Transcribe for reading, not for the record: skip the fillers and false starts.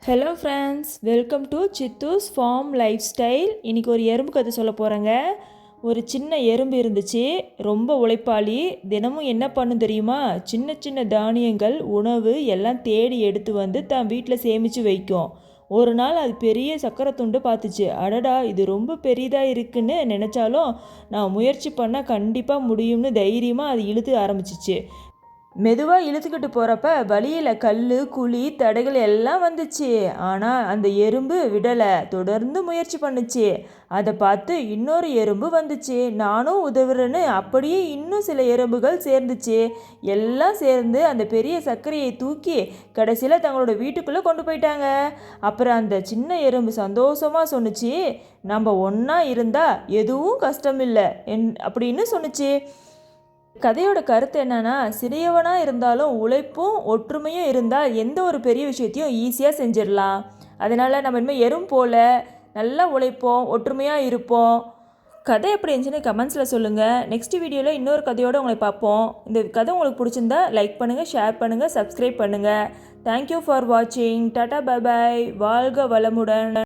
Hello friends, welcome to Chithu's farm lifestyle. இன்றைக்கி ஒரு எறும்பு கதை சொல்ல போகிறேங்க. ஒரு சின்ன எறும்பு இருந்துச்சு, ரொம்ப உழைப்பாளி. தினமும் என்ன பண்ணும் தெரியுமா? சின்ன சின்ன தானியங்கள், உணவு எல்லாம் தேடி எடுத்து வந்து தான் வீட்டில் சேமித்து வைக்கும். ஒரு நாள் அது பெரிய சக்கரை துண்டு பார்த்துச்சு. அடடா, இது ரொம்ப பெரியதாக இருக்குன்னு நினச்சாலும் நான் முயற்சி பண்ணால் கண்டிப்பாக முடியும்னு தைரியமாக அது இழுத்து ஆரம்பிச்சிச்சு. மெதுவாக இழுத்துக்கிட்டு போகிறப்ப வழியில் கல், குழி, தடைகள் எல்லாம் வந்துச்சு. ஆனால் அந்த எறும்பு விடலை, தொடர்ந்து முயற்சி பண்ணுச்சு. அதை பார்த்து இன்னொரு எறும்பு வந்துச்சு. நானும் உதவுறேன்னு அப்படியே இன்னும் சில எறும்புகள் சேர்ந்துச்சு. எல்லாம் சேர்ந்து அந்த பெரிய சர்க்கரையை தூக்கி கடைசியில் தங்களோட வீட்டுக்குள்ளே கொண்டு போயிட்டாங்க. அப்புறம் அந்த சின்ன எறும்பு சந்தோஷமாக சொன்னுச்சு, நம்ம ஒன்றா இருந்தால் எதுவும் கஷ்டம் இல்லை அப்படின்னு சொன்னுச்சு. கதையோட கருத்து என்னன்னா, சிறியவனாக இருந்தாலும் உழைப்பும் ஒற்றுமையும் இருந்தால் எந்த ஒரு பெரிய விஷயத்தையும் ஈஸியாக செஞ்சிடலாம். அதனால் நம்ம இனிமேல் எறும்பு போல் நல்லா உழைப்போம், ஒற்றுமையாக இருப்போம். கதை எப்படி இருந்துச்சுன்னு கமெண்ட்ஸில் சொல்லுங்கள். நெக்ஸ்ட் வீடியோவில் இன்னொரு கதையோடு உங்களை பார்ப்போம். இந்த கதை உங்களுக்கு பிடிச்சிருந்தா லைக் பண்ணுங்கள், ஷேர் பண்ணுங்கள், சப்ஸ்கிரைப் பண்ணுங்கள். தேங்க்யூ ஃபார் வாட்சிங். Tata, bye bye. வாழ்க வளமுடன்.